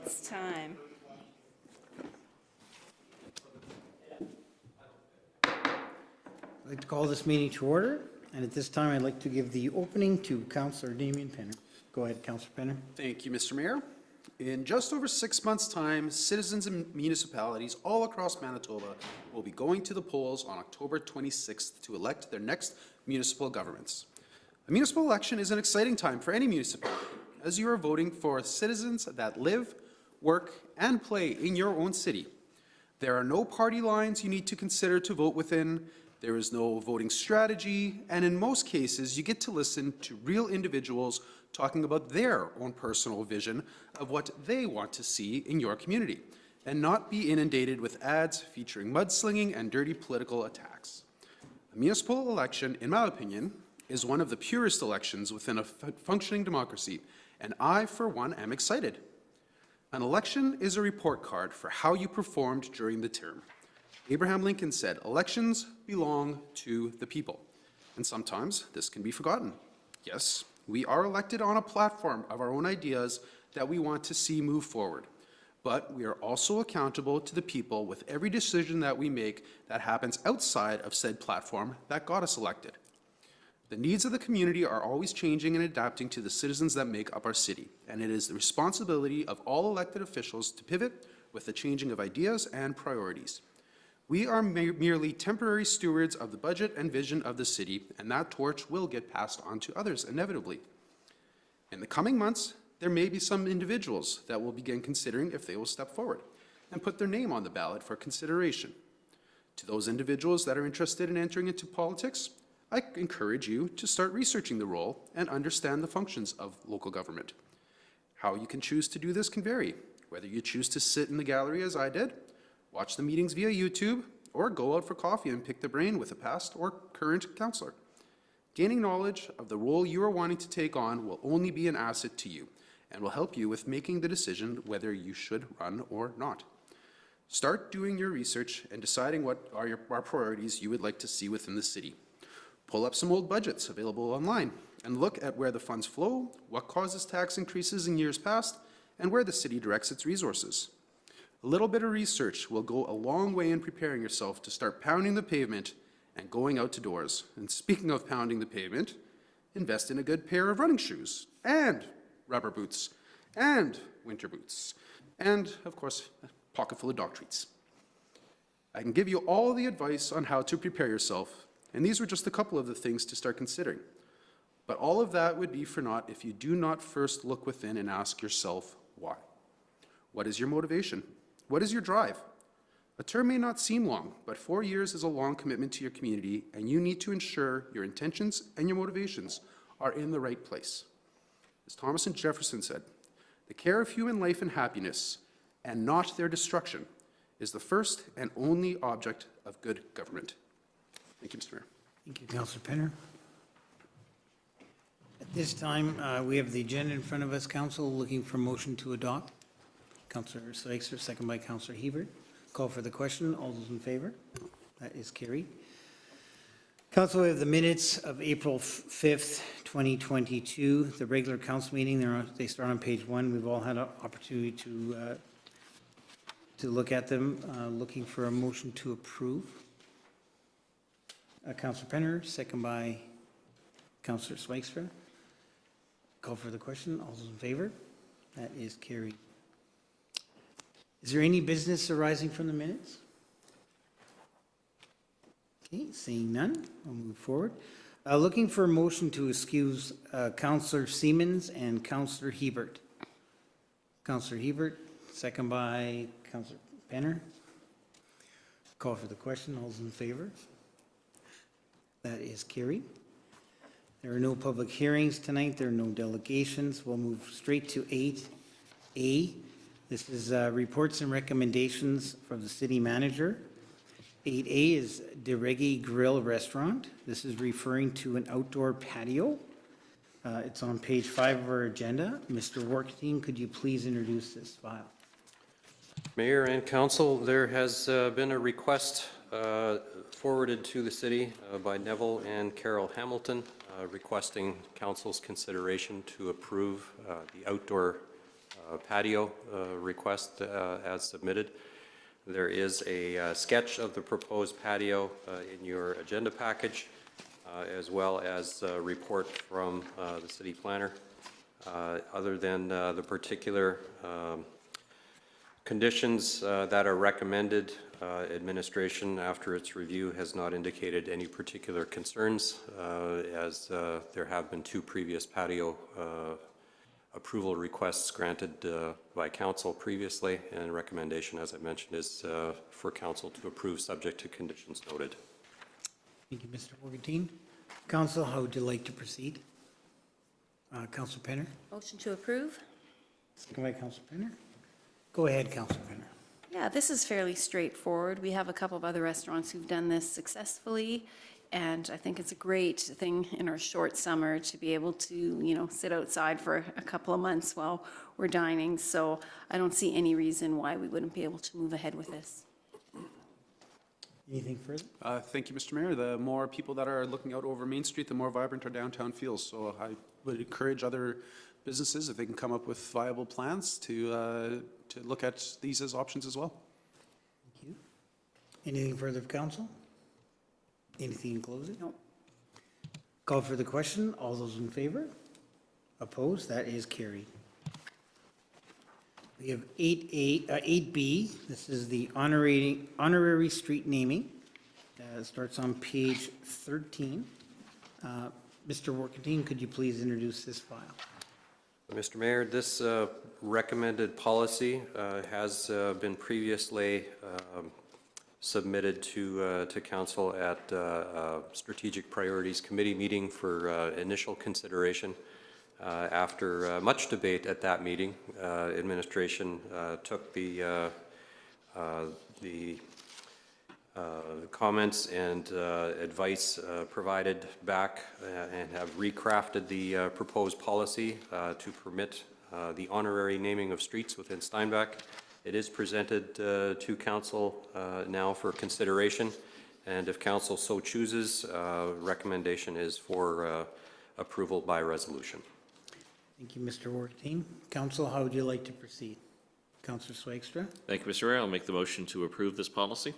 It's time. I'd like to call this meeting to order, and at this time I'd like to give the opening to Councillor Damian Penner. Go ahead, Councillor Penner. Thank you, Mr. Mayor. In just over 6 months' time, citizens and municipalities all across Manitoba will be going to the polls on October 26th to elect their next municipal governments. A municipal election is an exciting time for any municipality, as you are voting for citizens that live, work, and play in your own city. There are no party lines you need to consider to vote within. There is no voting strategy, and in most cases, you get to listen to real individuals talking about their own personal vision of what they want to see in your community, and not be inundated with ads featuring mudslinging and dirty political attacks. A municipal election, in my opinion, is one of the purest elections within a functioning democracy, and I, for one, am excited. An election is a report card for how you performed during the term. Abraham Lincoln said, "Elections belong to the people," and sometimes this can be forgotten. Yes, we are elected on a platform of our own ideas that we want to see move forward, but we are also accountable to the people with every decision that we make that happens outside of said platform that got us elected. The needs of the community are always changing and adapting to the citizens that make up our city, and it is the responsibility of all elected officials to pivot with the changing of ideas and priorities. We are merely temporary stewards of the budget and vision of the city, and that torch will get passed on to others inevitably. In the coming months, there may be some individuals that will begin considering if they will step forward and put their name on the ballot for consideration. To those individuals that are interested in entering into politics, I encourage you to start researching the role and understand the functions of local government. How you can choose to do this can vary, whether you choose to sit in the gallery as I did, watch the meetings via YouTube, or go out for coffee and pick the brain with a past or current councillor. Gaining knowledge of the role you are wanting to take on will only be an asset to you and will help you with making the decision whether you should run or not. Start doing your research and deciding what are your priorities you would like to see within the city. Pull up some old budgets available online and look at where the funds flow, what causes tax increases in years past, and where the city directs its resources. A little bit of research will go a long way in preparing yourself to start pounding the pavement and going out to doors. And speaking of pounding the pavement, invest in a good pair of running shoes and rubber boots and winter boots and, of course, a pocket full of dog treats. I can give you all the advice on how to prepare yourself, and these were just a couple of the things to start considering. But all of that would be for naught if you do not first look within and ask yourself why. What is your motivation? What is your drive? A term may not seem long, but 4 years is a long commitment to your community, and you need to ensure your intentions and your motivations are in the right place. As Thomas and Jefferson said, the care of human life and happiness, and not their destruction, is the first and only object of good government. Thank you, Mr. Mayor. Thank you, Councillor Penner. At this time, we have the agenda in front of us. Council looking for motion to adopt. Councillor Sykes, second by Councillor Hebert. Call for the question. All those in favor? That is carried. Council, we have the minutes of April 5th, 2022, the regular council meeting. They start on page 1. We've all had an opportunity to look at them. Looking for a motion to approve. Councillor Penner, second by Councillor Swykstra. Call for the question. All those in favor? That is carried. Is there any business arising from the minutes? Okay, seeing none, we'll move forward. Looking for a motion to excuse Councillor Siemens and Councillor Hebert. Councillor Hebert, second by Councillor Penner. Call for the question. All those in favor? That is carried. There are no public hearings tonight. There are no delegations. We'll move straight to 8A. This is reports and recommendations from the city manager. 8A is the Reggae Grill Restaurant. This is referring to an outdoor patio. It's on page 5 of our agenda. Mr. Workteam, could you please introduce this file? Mayor and Council, there has been a request forwarded to the city by Neville and Carol Hamilton requesting Council's consideration to approve the outdoor patio request as submitted. There is a sketch of the proposed patio in your agenda package, as well as a report from the city planner. Other than the particular conditions that are recommended, administration, after its review, has not indicated any particular concerns, as there have been 2 previous patio approval requests granted by council previously, and recommendation, as I mentioned, is for council to approve subject to conditions noted. Thank you, Mr. Morgantine. Council, how would you like to proceed? Councillor Penner? Motion to approve? Second by Councillor Penner. Go ahead, Councillor Penner. Yeah, this is fairly straightforward. We have a couple of other restaurants who've done this successfully, and I think it's a great thing in our short summer to be able to, sit outside for a couple of months while we're dining. So I don't see any reason why we wouldn't be able to move ahead with this. Anything further? Thank you, Mr. Mayor. The more people that are looking out over Main Street, the more vibrant our downtown feels. So I would encourage other businesses, if they can come up with viable plans, to look at these as options as well. Thank you. Anything further of council? Anything in closing? No. Call for the question. All those in favor? Opposed? That is carried. We have 8B. This is the honorary street naming. It starts on page 13. Mr. Morgantine, could you please introduce this file? Mr. Mayor, this recommended policy has been previously submitted to council at Strategic Priorities Committee meeting for initial consideration. After much debate at that meeting, administration took the comments and advice provided back and have recrafted the proposed policy to permit the honorary naming of streets within Steinbach. It is presented to council now for consideration, and if council so chooses, recommendation is for approval by resolution. Thank you, Mr. Morgantine. Council, how would you like to proceed? Councillor Swagstra, Thank you, Mr. Mayor. I'll make the motion to approve this policy.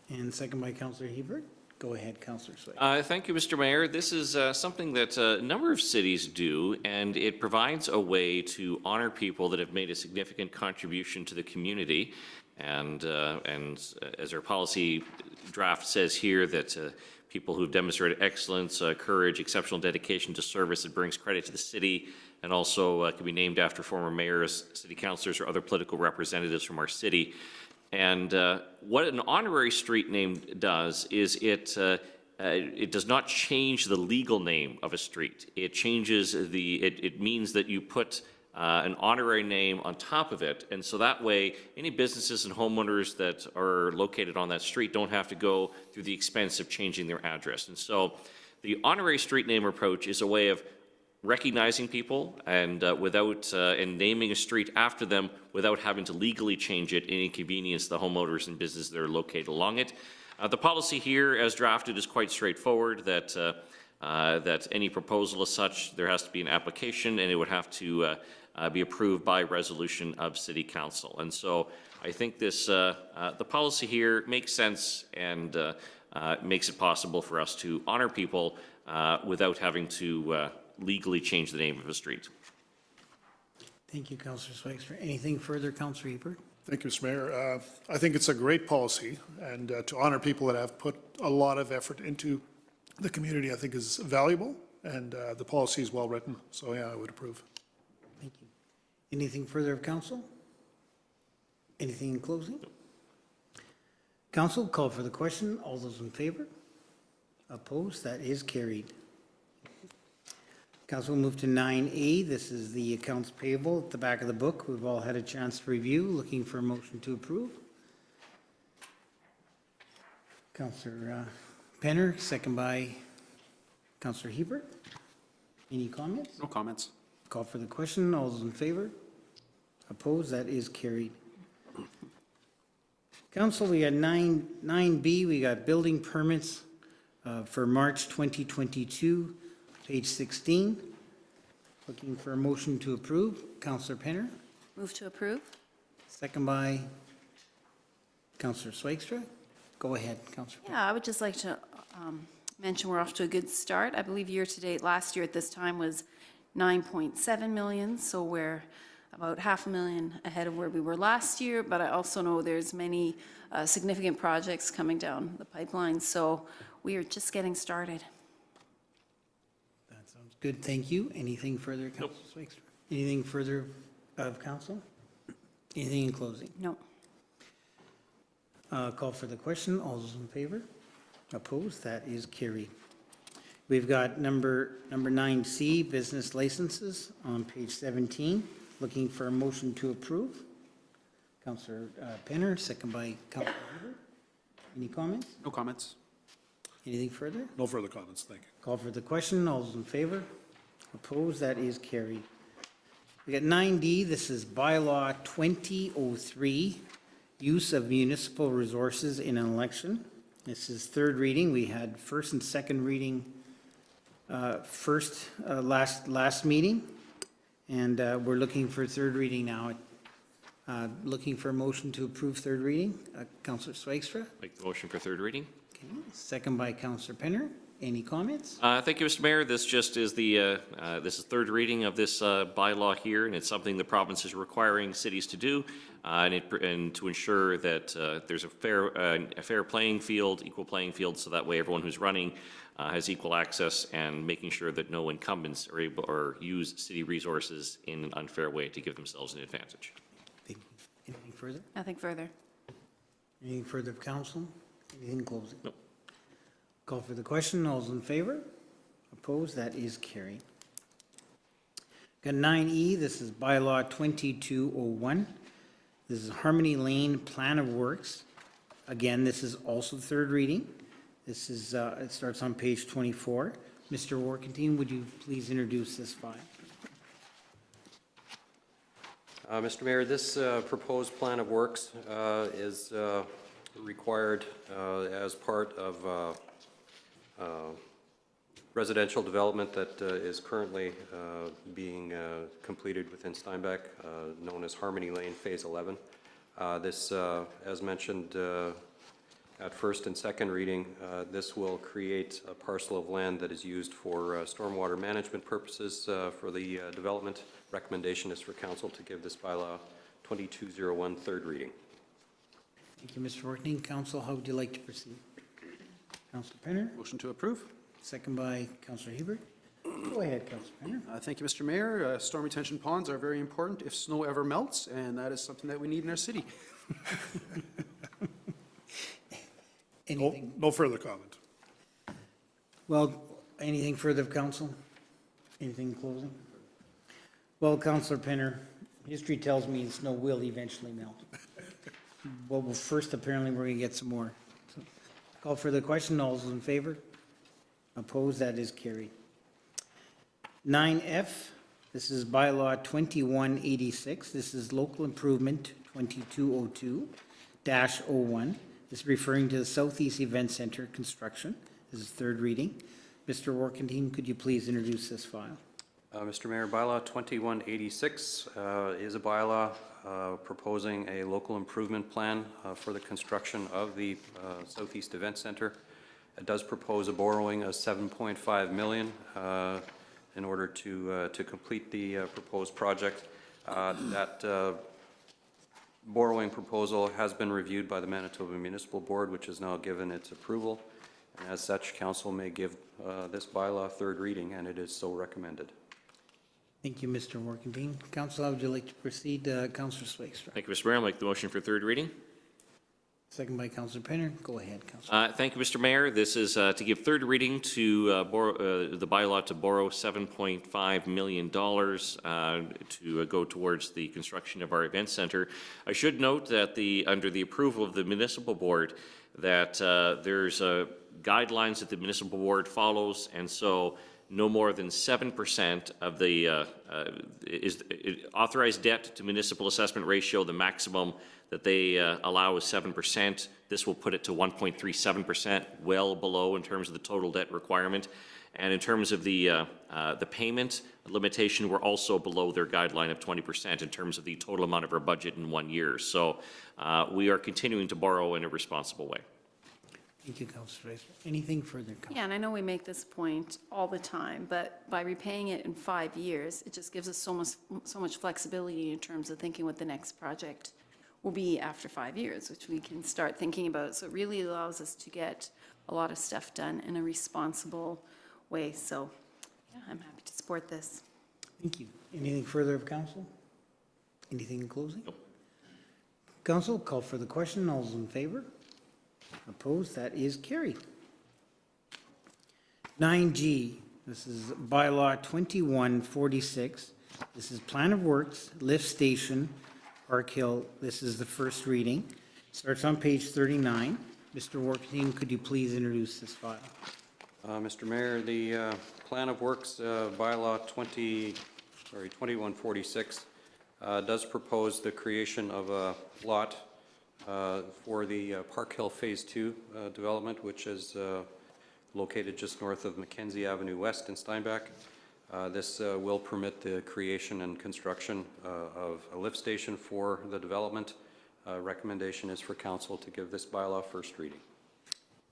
and second by Councillor Hebert. Go ahead, Councillor Swagstra. Thank you, Mr. Mayor. This is something that a number of cities do, and it provides a way to honor people that have made a significant contribution to the community. And as our policy draft says here, that people who've demonstrated excellence, courage, exceptional dedication to service, it brings credit to the city, and also can be named after former mayors, city councilors, or other political representatives from our city. And what an honorary street name does is it does not change the legal name of a street. It changes it means that you put an honorary name on top of it, and so that way any businesses and homeowners that are located on that street don't have to go through the expense of changing their address. And so the honorary street name approach is a way of recognizing people and and naming a street after them without having to legally change it and inconvenience the homeowners and businesses that are located along it. The policy here, as drafted, is quite straightforward. That any proposal as such, there has to be an application, and it would have to be approved by resolution of City Council. And so I think this the policy here makes sense and makes it possible for us to honor people without having to legally change the name of a street. Thank you, Councillor Swagstra. Anything further, Councillor Hebert? Thank you, Mr. Mayor. I think it's a great policy, and to honor people that have put a lot of effort into the community, I think is valuable, and the policy is well written. So yeah, I would approve. Thank you. Anything further of council? Anything in closing? Council, call for the question. All those in favor? Opposed? That is carried. Council will move to 9A. This is the accounts payable at the back of the book. We've all had a chance to review. Looking for a motion to approve. Councillor Penner, second by Councillor Hebert. Any comments? No comments. Call for the question. All those in favor? Opposed? That is carried. Council, we got 9B. We got building permits for March 2022, page 16. Looking for a motion to approve. Councillor Penner. Move to approve? Second by Councillor Swagstra. Go ahead, Councillor. Yeah, I would just like to mention we're off to a good start. I believe year-to-date last year at this time was 9.7 million, so we're about $500,000 ahead of where we were last year, but I also know there's many significant projects coming down the pipeline, so we are just getting started. That sounds good, thank you. Anything further, Councillor Swagstra? Anything further of council? Anything in closing? No. Call for the question. All those in favor? Opposed? That is carried. We've got number 9C, business licenses on page 17. Looking for a motion to approve. Councillor Penner, second by Councillor Weaver. Any comments? No comments. Anything further? No further comments, thank you. Call for the question. All those in favor? Opposed? That is carried. We got 9D. This is bylaw 2003, use of municipal resources in an election. This is third reading. We had first and second reading last meeting, and we're looking for third reading now. Looking for a motion to approve third reading. Councillor Swagstra. Make the motion for third reading. Okay. Second by Councillor Penner. Any comments? Thank you, Mr. Mayor. This just is this is third reading of this bylaw here, and it's something the province is requiring cities to do, and to ensure that there's a fair playing field, equal playing field, so that way everyone who's running has equal access, and making sure that no incumbents are able or use city resources in an unfair way to give themselves an advantage. Thank you. Anything further? Nothing further. Anything further of council? Anything closing? Nope. Call for the question. All those in favor? Opposed? That is carried. Got 9E. This is bylaw 2201. This is Harmony Lane Plan of Works. Again, this is also third reading. This is, it starts on page 24. Mr. Warkentine, would you please introduce this file? Mr. Mayor, this proposed plan of works is required as part of residential development that is currently being completed within Steinbach, known as Harmony Lane Phase 11. This, as mentioned at first and second reading, this will create a parcel of land that is used for stormwater management purposes for the development. Recommendation is for council to give this bylaw 2201 third reading. Thank you, Mr. Warkentine. Council, how would you like to proceed? Councillor Penner, Motion to approve. second by Councillor Hebert. Go ahead, Councillor Penner. Thank you, Mr. Mayor. Storm retention ponds are very important if snow ever melts, and that is something that we need in our city. Anything? No further comment. Well, anything further of council? Anything in closing? Well, Councillor Penner, history tells me snow will eventually melt. Well, first apparently we're going to get some more. So, call for the question. All those in favor? Opposed? That is carried. 9F, this is bylaw 2186. This is local improvement 2202-01. This is referring to the Southeast Event Center construction. This is third reading. Mr. Warkentine, could you please introduce this file? Mr. Mayor, bylaw 2186 is a bylaw proposing a local improvement plan for the construction of the Southeast Event Center. It does propose a borrowing of $7.5 million in order to complete the proposed project. That borrowing proposal has been reviewed by the Manitoba Municipal Board, which has now given its approval. And as such, council may give this bylaw third reading, and it is so recommended. Thank you, Mr. Warkentine. Council, how would you like to proceed? Councillor Swagstra. Thank you, Mr. Mayor. I'll make the motion for third reading. Second by Councillor Penner. Go ahead, Councillor. Thank you, Mr. Mayor. This is to give third reading to the bylaw to borrow $7.5 million to go towards the construction of our event center. I should note that under the approval of the municipal board, that there's guidelines that the municipal board follows, and so no more than 7% of the authorized debt to municipal assessment ratio. The maximum that they allow is 7%. This will put it to 1.37%, well below in terms of the total debt requirement. And in terms of the payment limitation, we're also below their guideline of 20% in terms of the total amount of our budget in 1 year. So we are continuing to borrow in a responsible way. Thank you, Councillor Rice. Anything further, Councillor? Yeah, and I know we make this point all the time, but by repaying it in 5 years, it just gives us so much flexibility in terms of thinking what the next project will be after 5 years, which we can start thinking about. So it really allows us to get a lot of stuff done in a responsible way. So, yeah, I'm happy to support this. Thank you. Anything further of council? Anything in closing? Council, call for the question. All those in favor? Opposed? That is carried. 9G, this is bylaw 2146. This is plan of works, lift station, Parkhill. This is the first reading. Starts on page 39. Mr. Workteam, could you please introduce this file? Mr. Mayor, the plan of works bylaw 2146 does propose the creation of a lot for the Parkhill Phase 2 development, which is located just north of Mackenzie Avenue West in Steinbach. This will permit the creation and construction of a lift station for the development. Recommendation is for council to give this bylaw first reading.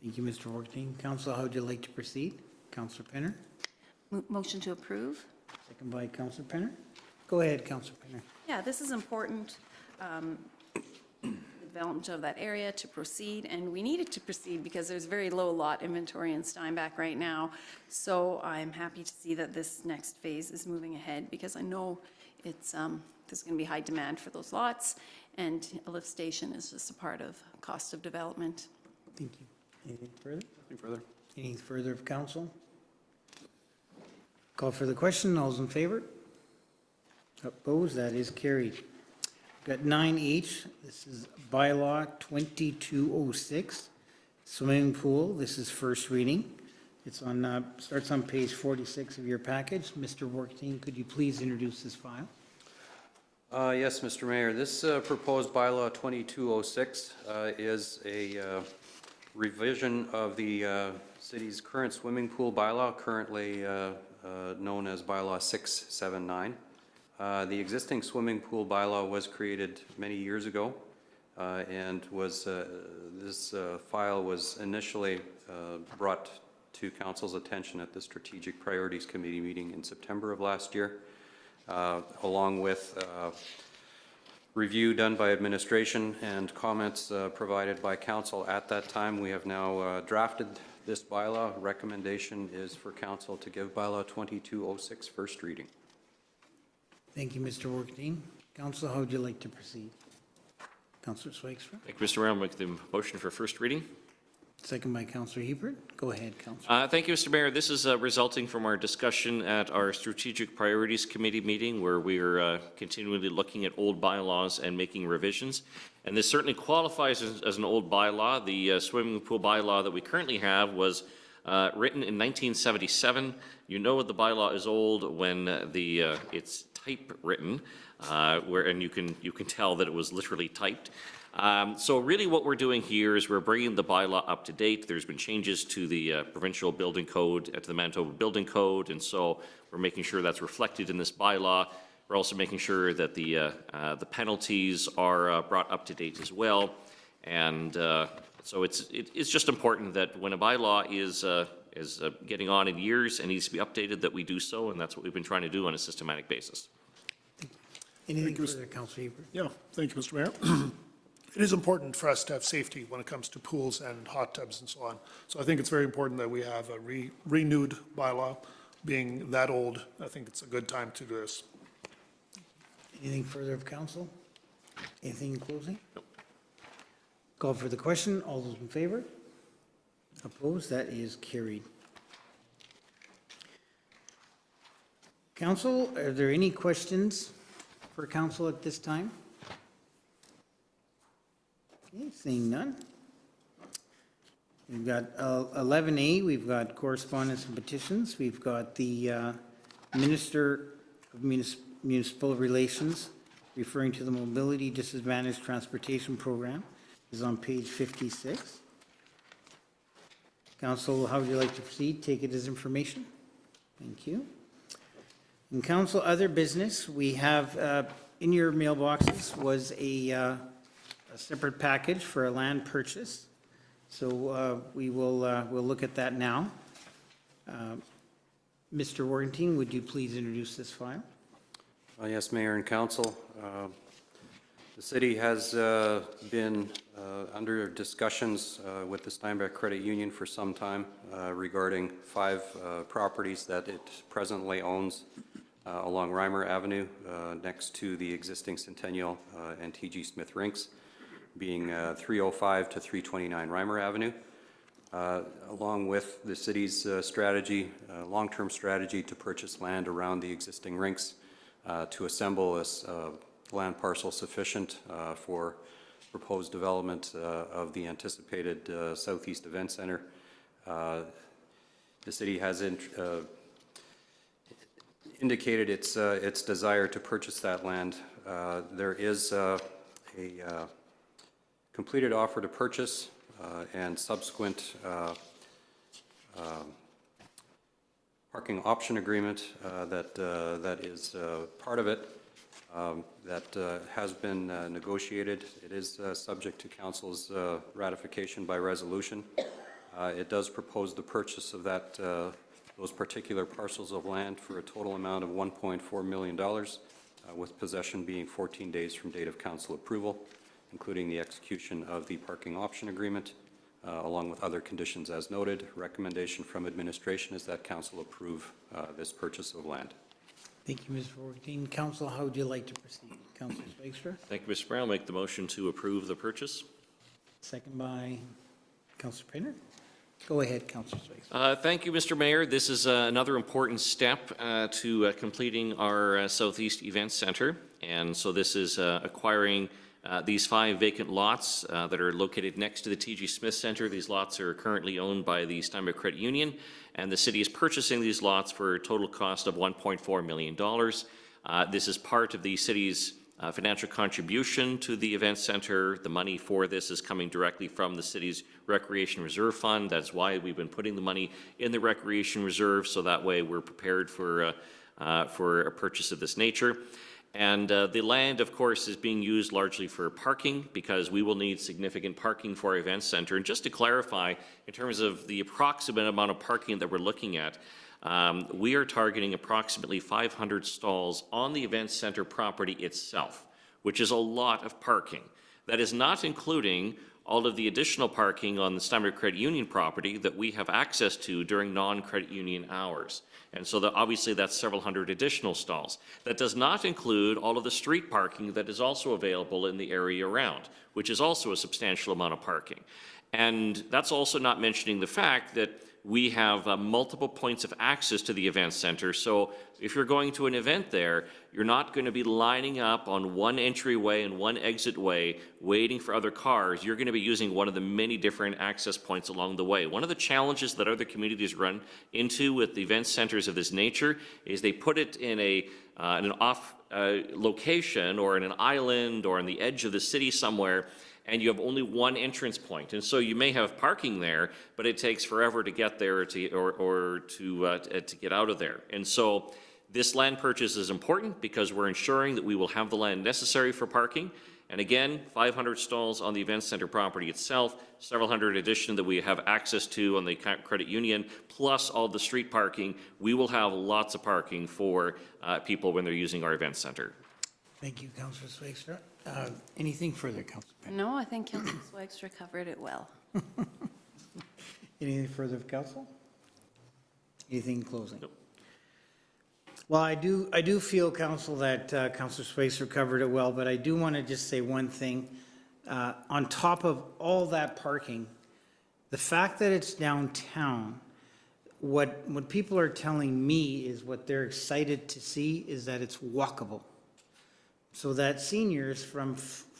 Thank you, Mr. Workteam. Council, how would you like to proceed? Councillor Penner? Motion to approve? Second by Councillor Penner. Go ahead, Councillor Penner. Yeah, this is important, development of that area to proceed, and we need it to proceed because there's very low lot inventory in Steinbach right now. So I'm happy to see that this next phase is moving ahead because I know it's, there's going to be high demand for those lots, and a lift station is just a part of cost of development. Thank you. Anything further? Nothing further. Anything further of council? Call for the question. All those in favor? Opposed? That is carried. Got 9H. This is bylaw 2206, swimming pool. This is first reading. It's on, starts on page 46 of your package. Mr. Workteam, could you please introduce this file? Yes, Mr. Mayor. This proposed bylaw 2206 is a revision of the city's current swimming pool bylaw, currently known as bylaw 679. The existing swimming pool bylaw was created many years ago and was this file was initially brought to council's attention at the Strategic Priorities Committee meeting in September of last year, along with review done by administration and comments provided by council at that time. We have now drafted this bylaw. Recommendation is for council to give bylaw 2206 first reading. Thank you, Mr. Workteam. Council, how would you like to proceed? Councillor Swagstra. Thank you, Mr. Mayor. I'll make the motion for first reading. Second by Councillor Hebert. Go ahead, Councillor. Thank you, Mr. Mayor. This is resulting from our discussion at our Strategic Priorities Committee meeting, where we are continually looking at old bylaws and making revisions. And this certainly qualifies as an old bylaw. The swimming pool bylaw that we currently have was written in 1977. You know the bylaw is old when it's typewritten, and you can tell that it was literally typed. So really what we're doing here is we're bringing the bylaw up to date. There's been changes to the provincial building code, to the Manitoba building code, and so we're making sure that's reflected in this bylaw. We're also making sure that the penalties are brought up to date as well. And so it's just important that when a bylaw is getting on in years and needs to be updated, that we do so, and that's what we've been trying to do on a systematic basis. Anything further, Councillor Hebert? Yeah, thank you, Mr. Mayor. It is important for us to have safety when it comes to pools and hot tubs and so on. So I think it's very important that we have a renewed bylaw. Being that old, I think it's a good time to do this. Anything further of council? Anything in closing? Nope. Call for the question. All those in favor? Opposed? That is carried. Council, are there any questions for council at this time? Okay, seeing none. We've got 11A, we've got correspondence and petitions. We've got the Minister of Municipal Relations referring to the Mobility Disadvantaged Transportation Program is on page 56. Council, how would you like to proceed? Take it as information? Thank you. In council other business, we have, in your mailboxes was a separate package for a land purchase. So we'll look at that now. Mr. Warrington, would you please introduce this file? Yes, Mayor and Council. The city has been under discussions with the Steinbach Credit Union for some time regarding 5 properties that it presently owns along Reimer Avenue next to the existing Centennial and T.G. Smith rinks, being 305 to 329 Reimer Avenue. Along with the city's strategy, long-term strategy to purchase land around the existing rinks to assemble a land parcel sufficient for proposed development of the anticipated Southeast Event Center. The city has indicated its desire to purchase that land. There is a completed offer to purchase and subsequent parking option agreement that is part of it that has been negotiated. It is subject to council's ratification by resolution. It does propose the purchase of those particular parcels of land for a total amount of $1.4 million, with possession being 14 days from date of council approval, including the execution of the parking option agreement, along with other conditions as noted. Recommendation from administration is that council approve this purchase of land. Thank you, Mr. Warrington. Council, how would you like to proceed? Councilor Swagstra? Thank you, Mr. Mayor. I'll make the motion to approve the purchase. Second by Councilor Painter. Go ahead, Councilor Swagstra. Thank you, Mr. Mayor. This is another important step to completing our Southeast Event Center. And so this is acquiring these 5 vacant lots that are located next to the T.G. Smith Center. These lots are currently owned by the Steinbach Credit Union, and the city is purchasing these lots for a total cost of $1.4 million. This is part of the city's financial contribution to the event center. The money for this is coming directly from the city's Recreation Reserve Fund. That's why we've been putting the money in the Recreation Reserve, so that way we're prepared for a purchase of this nature. And the land, of course, is being used largely for parking because we will need significant parking for our event center. And just to clarify, in terms of the approximate amount of parking that we're looking at, we are targeting approximately 500 stalls on the event center property itself, which is a lot of parking. That is not including all of the additional parking on the Steinbach Credit Union property that we have access to during non-credit union hours. And so obviously that's several hundred additional stalls. That does not include all of the street parking that is also available in the area around, which is also a substantial amount of parking. And that's also not mentioning the fact that we have multiple points of access to the event center. So if you're going to an event there, you're not going to be lining up on one entryway and one exit way waiting for other cars. You're going to be using one of the many different access points along the way. One of the challenges that other communities run into with event centers of this nature is they put it in an off location or in an island or on the edge of the city somewhere, and you have only one entrance point. And so you may have parking there, but it takes forever to get there or to get out of there. And so this land purchase is important because we're ensuring that we will have the land necessary for parking. And again, 500 stalls on the event center property itself, several hundred addition that we have access to on the credit union, plus all the street parking. We will have lots of parking for people when they're using our event center. Thank you, Councilor Swagstra. Anything further, Councilor Painter? No, I think Councilor Swagstra covered it well. Anything further of council? Anything in closing? Nope. Well, I do feel, council, that Councilor Swagstra covered it well, but I do want to just say one thing. On top of all that parking, the fact that it's downtown, what people are telling me is what they're excited to see is that it's walkable. So that seniors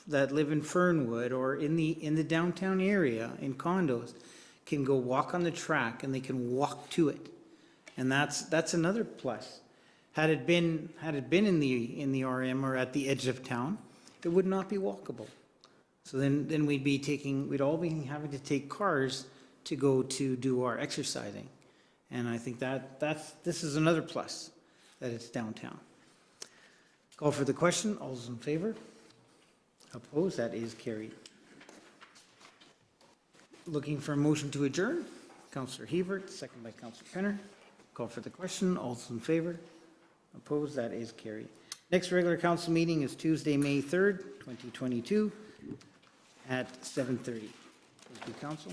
that live in Fernwood or in the downtown area in condos can go walk on the track and they can walk to it. And that's another plus. Had it been in the RM or at the edge of town, it would not be walkable. So then we'd all be having to take cars to go to do our exercising. And I think this is another plus, that it's downtown. Call for the question. All those in favor? Opposed? That is carried. Looking for a motion to adjourn. Councillor Hebert, second by Councillor Penner. Call for the question. All those in favor? Opposed? That is carried. Next regular council meeting is Tuesday, May 3rd, 2022 at 7:30. Thank you, council.